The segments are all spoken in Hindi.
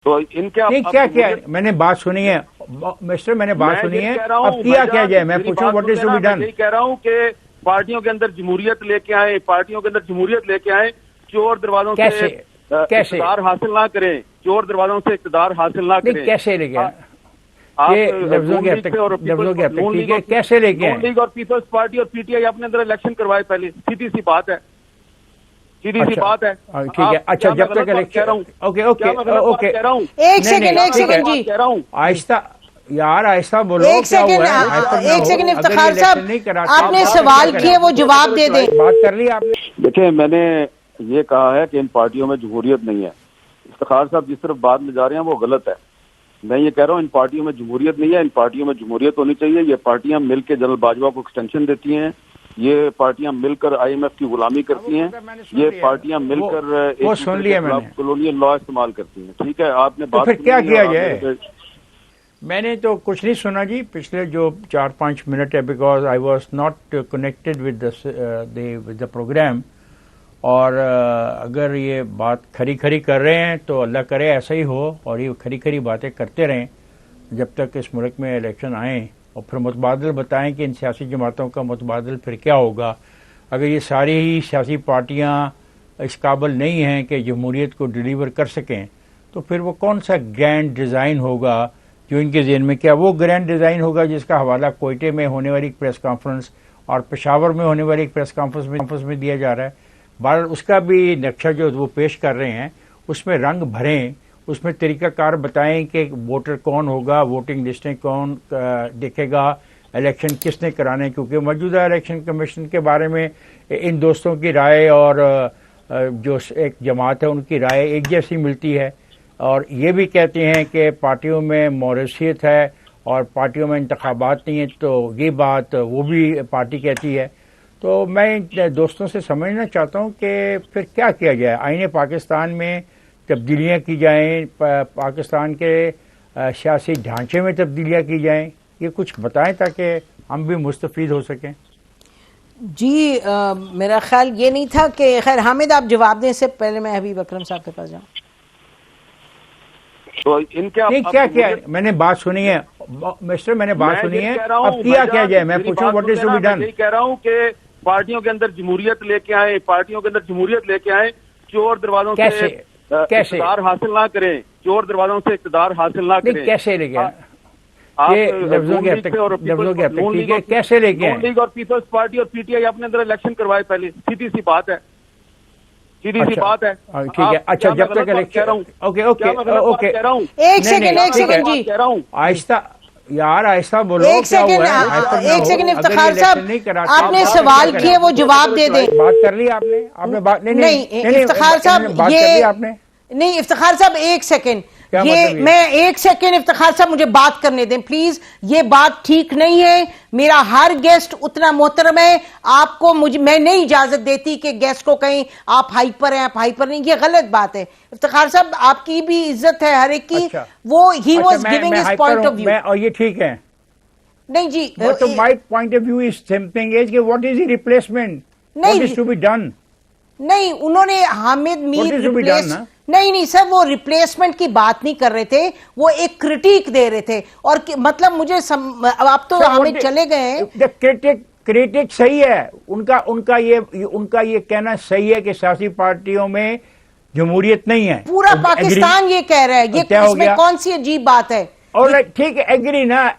तो इनके नहीं, क्या क्या मैंने बात सुनी है मिस्टर, मैंने बात सुनी है, अब किया क्या जाए? मैं पूछूं what is to be done. यही कह रहा हूँ कि पार्टियों के अंदर जमहूरियत लेके आए, पार्टियों के अंदर जमहूरियत लेके आए, चोर दरवाजों से इक़्तिदार हासिल ना करें, चोर दरवाजों से इक़्तिदार हासिल ना करें। कैसे लेके आए? लफ्जों के ठीक है, कैसे लेके आए? नून लीग और पीपल्स पार्टी और पीटीआई अपने अंदर इलेक्शन करवाए पहले, सीधी सी बात है, सीधी सी बात है। ठीक है, अच्छा, जब तक इलेक्शन, ओके ओके ओके, एक सेकंड जी, कह रहा हूँ आहिस्ता यार, आहिस्ता बोलो। एक सेकंड इफ्तिखार साहब, आपने सवाल किए वो जवाब दे दें। बात कर ली आपने। देखिए, मैंने ये कहा है कि इन पार्टियों में जमहूरियत नहीं है। इफ्तिखार साहब जिस तरफ बात ले जा रहे हैं वो गलत है। मैं ये कह रहा हूँ इन पार्टियों में जमहूरियत नहीं है, इन पार्टियों में जमहूरियत होनी चाहिए। ये पार्टियां मिलकर जनरल बाजवा को एक्सटेंशन देती हैं, ये पार्टियां मिलकर IMF की गुलामी करती हैं, ये पार्टियां मिलकर कॉलोनियल लॉ इस्तेमाल करती हैं। ठीक है, आपने बात, फिर क्या किया जाए? मैंने तो कुछ नहीं सुना जी पिछले जो 4-5 मिनट है, because I was not connected with the programme. और अगर ये बात खरी खरी कर रहे हैं तो अल्लाह करे ऐसा ही हो, और ये खरी खरी बातें करते रहें जब तक इस मुल्क में इलेक्शन आए, और फिर मुतबादिल बताएं कि इन सियासी जमातों का मुतबादिल फिर क्या होगा। अगर ये सारी ही सियासी पार्टियां इस काबिल नहीं हैं कि जमहूरियत को डिलीवर कर सकें, तो फिर वो कौन सा ग्रैंड डिज़ाइन होगा जो इनके ज़हन में? क्या वो ग्रैंड डिज़ाइन होगा जिसका हवाला कोयटे में होने वाली प्रेस कॉन्फ्रेंस और पेशावर में होने वाली प्रेस कॉन्फ्रेंस में दिया जा रहा है? बार उसका भी नक्शा जो वो पेश कर रहे हैं उसमें रंग भरें, उसमें तरीक़ाकार बताएं कि वोटर कौन होगा, वोटिंग लिस्टें कौन देखेगा, इलेक्शन किसने कराने। क्योंकि मौजूदा इलेक्शन कमीशन के बारे में इन दोस्तों की राय और जो एक जमात है उनकी राय एक जैसी मिलती है, और ये भी कहते हैं कि पार्टियों में मौरूसियत है और पार्टियों में इंतखाबात नहीं है। तो ये बात वो भी पार्टी कहती है। तो मैं दोस्तों से समझना चाहता हूँ कि फिर क्या किया जाए? आईने पाकिस्तान में तब्दीलियाँ की जाएं, पाकिस्तान के सियासी ढांचे में तब्दीलियाँ की जाएं, ये कुछ बताएं ताकि हम भी मुस्तफीद हो सकें। जी मेरा ख्याल ये नहीं था कि, खैर हामिद आप जवाब दें, से पहले मैं हबीब अकरम साहब के पास जाऊँ। तो इनके नहीं, क्या क्या मैंने बात सुनी है मिस्टर, मैंने बात सुनी है, अब किया क्या जाए? मैं पूछूं what is to be done. यही कह रहा हूँ कि पार्टियों के अंदर जमहूरियत लेके आए, पार्टियों के अंदर जमहूरियत लेके आए, चोर दरवाजों से इक़्तिदार हासिल ना करें, चोर दरवाजों से इक़्तिदार हासिल ना करें। कैसे लेके आए? लफ्जों के ठीक है, कैसे लेके आए? नून लीग और पीपल्स पार्टी और पीटीआई अपने अंदर इलेक्शन करवाए पहले, सीधी सी बात है, सीधी सी बात है। ठीक है, अच्छा, जब तक इलेक्शन, ओके ओके ओके, एक सेकंड जी, आहिस्ता यार, आहिस्ता बोलो। एक सेकंड इफ्तिखार साहब, आपने सवाल किए वो जवाब दे दें। बात कर ली आपने बात नहीं इफ्तिखार साहब, ये आपने नहीं, इफ्तिखार साहब एक सेकंड, ये मैं एक सेकंड, इफ्तिखार साहब मुझे बात करने दें प्लीज। ये बात ठीक नहीं है, मेरा हर गेस्ट उतना मोहतरम है, आपको मैं नहीं इजाजत देती कि गेस्ट को कहीं आप हाइपर हैं, आप हाइपर नहीं, ये गलत बात है। इफ्तिखार साहब आपकी भी इज्जत है हर एक की। अच्छा, वो he was giving his point of view, और ये ठीक है। नहीं जी, तो my point of view is simple is कि what is the replacement, what is to be done. नहीं, उन्होंने हामिद मीर रिप्लेस नहीं सर, वो रिप्लेसमेंट की बात नहीं कर रहे थे, वो एक क्रिटिक दे रहे थे। और मतलब मुझे आप तो हामिद चले गए। क्रिटिक सही है, उनका ये कहना सही है कि सियासी पार्टियों में जमहूरियत नहीं है। पूरा पाकिस्तान ये कह रहा है, ये इसमें कौन सी अजीब बात है? और ठीक है,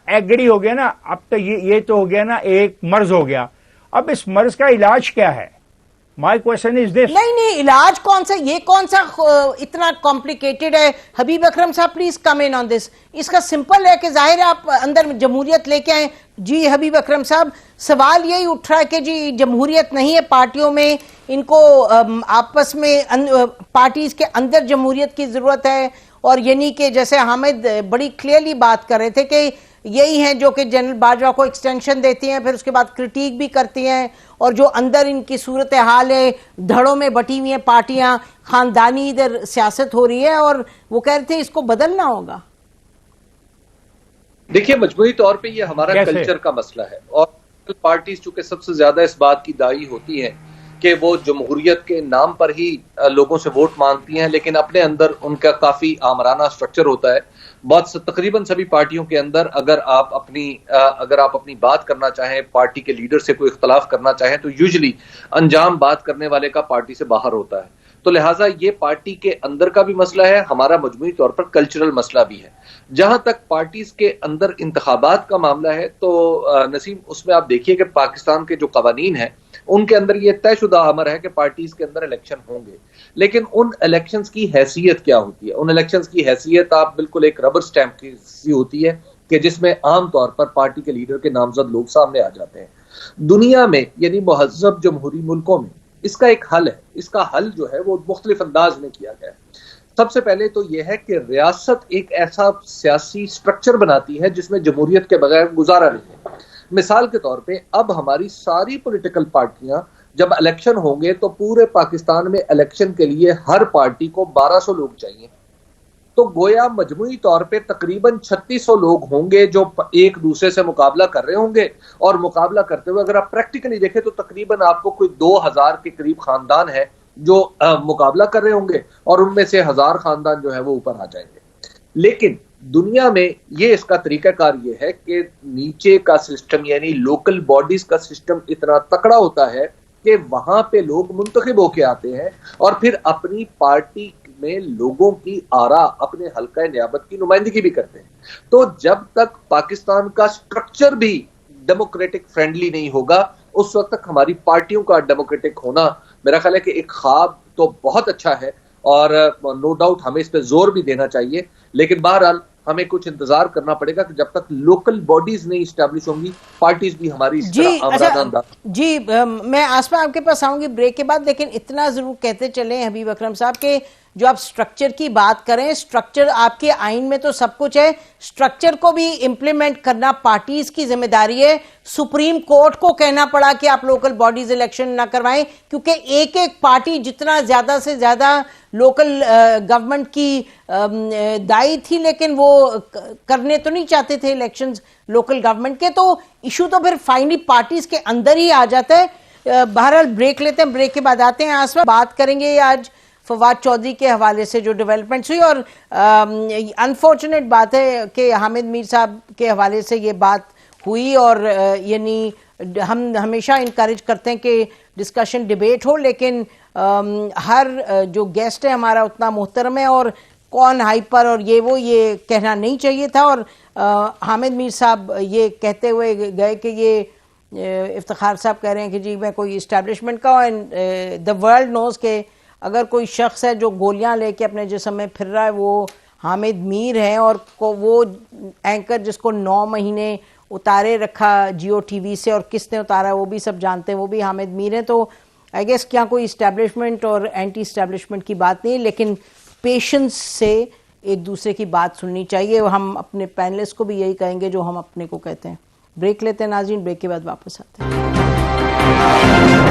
एग्री हो गया ना। अब तो ये तो हो गया ना, एक मर्ज हो गया। अब इस मर्ज का इलाज क्या है? My question is this. नहीं, इलाज कौन सा, ये कौन सा इतना कॉम्प्लिकेटेड है? हबीब अकरम साहब please come in on this. इसका सिंपल है कि जाहिर है आप अंदर जमहूरियत लेके आए। जी हबीब अकरम साहब, सवाल यही उठ रहा है कि जी जमहूरियत नहीं है पार्टियों में, इनको आपस में पार्टीज के अंदर जमहूरियत की जरूरत है। और यानी कि जैसे हामिद बड़ी क्लियरली बात कर रहे थे कि यही हैं जो कि जनरल बाजवा को एक्सटेंशन देती हैं, फिर उसके बाद क्रिटिक भी करती हैं, और जो अंदर इनकी सूरत हाल है, धड़ों में बटी हुई हैं पार्टियां, खानदानी इधर सियासत हो रही है, और वो कह रहे थे इसको बदलना होगा। देखिए, मजबूरी तौर पे ये हमारा कल्चर का मसला है, और पार्टीज चूंकि सबसे ज्यादा इस बात की दाई होती हैं कि वो जमहूरियत के नाम पर ही लोगों से वोट मांगती हैं, लेकिन अपने अंदर उनका काफी आमराना स्ट्रक्चर होता है। तकरीबन सभी पार्टियों के अंदर अगर आप अपनी बात करना चाहें, पार्टी के लीडर से कोई इख्तलाफ करना चाहें, तो यूजुअली अंजाम बात करने वाले का पार्टी से बाहर होता है। तो लिहाजा ये पार्टी के अंदर का भी मसला है, हमारा मजमूई तौर पर कल्चरल मसला भी है। जहां तक पार्टीज के अंदर इंतखाबात का मामला है तो नसीम, उसमें आप देखिए कि पाकिस्तान के जो कवानीन है उनके अंदर ये तयशुदा अमर है कि पार्टीज के अंदर इलेक्शन होंगे, लेकिन उन इलेक्शंस की हैसियत क्या होती है? उन इलेक्शंस की हैसियत आप बिल्कुल एक रबर स्टैंप की सी होती है कि जिसमें आमतौर पर पार्टी के लीडर के नामजद लोग सामने आ जाते हैं। दुनिया में यानी मुहज़्ज़ब जमहूरी मुल्कों में इसका एक हल है। इसका हल जो है वो मुख्तलिफ अंदाज में किया गया है। सबसे पहले तो यह है कि रियासत एक ऐसा सियासी स्ट्रक्चर बनाती है जिसमें जमहूरियत के बगैर गुजारा नहीं है। मिसाल के तौर पे अब हमारी सारी पॉलिटिकल पार्टियां जब इलेक्शन होंगे तो पूरे पाकिस्तान में इलेक्शन के लिए हर पार्टी को 1200 लोग चाहिए। तो गोया मजमूई तौर पे तकरीबन 3600 लोग होंगे जो एक दूसरे से मुकाबला कर रहे होंगे, और मुकाबला करते हुए अगर आप प्रैक्टिकली देखें तो तकरीबन आपको कोई 2000 के करीब खानदान है जो मुकाबला कर रहे होंगे, और उनमें से 1000 खानदान जो है वो ऊपर आ जाएंगे। लेकिन दुनिया में ये इसका तरीकाकार ये है कि नीचे का सिस्टम यानी लोकल बॉडीज का सिस्टम इतना तकड़ा होता है कि वहां पे लोग मुंतखब होके आते हैं और फिर अपनी पार्टी में लोगों की आरा, अपने हल्का नियाबत की नुमाइंदगी भी करते हैं। तो जब तक पाकिस्तान का स्ट्रक्चर भी डेमोक्रेटिक फ्रेंडली नहीं होगा, उस वक्त तक हमारी पार्टियों का डेमोक्रेटिक होना मेरा ख्याल है कि एक ख्वाब तो बहुत अच्छा है, और नो डाउट हमें इस पर जोर भी देना चाहिए। लेकिन बहरहाल हमें कुछ इंतजार करना पड़ेगा कि जब तक लोकल बॉडीज नहीं इस्टेब्लिश होंगी, पार्टीज भी हमारी इस तरह आमराना। जी, मैं आसमा आपके पास आऊंगी ब्रेक के बाद, लेकिन इतना जरूर कहते चले हबीब अकरम साहब के जो आप स्ट्रक्चर की बात करें, स्ट्रक्चर आपके आइन में तो सब कुछ है, स्ट्रक्चर को भी इंप्लीमेंट करना पार्टीज की जिम्मेदारी है। सुप्रीम कोर्ट को कहना पड़ा कि आप लोकल बॉडीज इलेक्शन ना करवाएं, क्योंकि एक एक पार्टी जितना ज्यादा से ज्यादा लोकल गवर्नमेंट की दाई थी, लेकिन वो करने तो नहीं चाहते थे इलेक्शंस लोकल गवर्नमेंट के। तो इशू तो फिर फाइनली पार्टीज के अंदर ही आ जाता है। बहरहाल ब्रेक लेते हैं, ब्रेक के बाद आते हैं। आसमा बात करेंगे आज फवाद चौधरी के हवाले से जो डेवलपमेंट्स हुई, और अनफॉर्चुनेट बात है कि हामिद मीर साहब के हवाले से ये बात हुई, और यानी हम हमेशा इनकरेज करते हैं कि डिस्कशन डिबेट हो, लेकिन हर जो गेस्ट है हमारा उतना मोहतरम है, और कौन हाइपर और ये कहना नहीं चाहिए था। और हामिद मीर साहब ये कहते हुए गए कि ये इफ्तिखार साहब कह रहे हैं कि जी मैं कोई इस्टेब्लिशमेंट का हूं, एंड द वर्ल्ड नोज के अगर कोई शख्स है जो गोलियां लेके अपने जिस्म में फिर रहा है वो हामिद मीर है, और वो एंकर जिसको 9 महीने उतारे रखा जियो टीवी से, और किसने उतारा वो भी सब जानते हैं, वो भी हामिद मीर है। तो आई गेस क्या कोई इस्टेब्लिशमेंट और एंटी इस्टेब्लिशमेंट की बात नहीं, लेकिन पेशेंस से एक दूसरे की बात सुननी चाहिए। हम अपने पैनलिस्ट को भी यही कहेंगे जो हम अपने को कहते हैं। ब्रेक लेते हैं नाज़रीन, ब्रेक के बाद वापस आते हैं।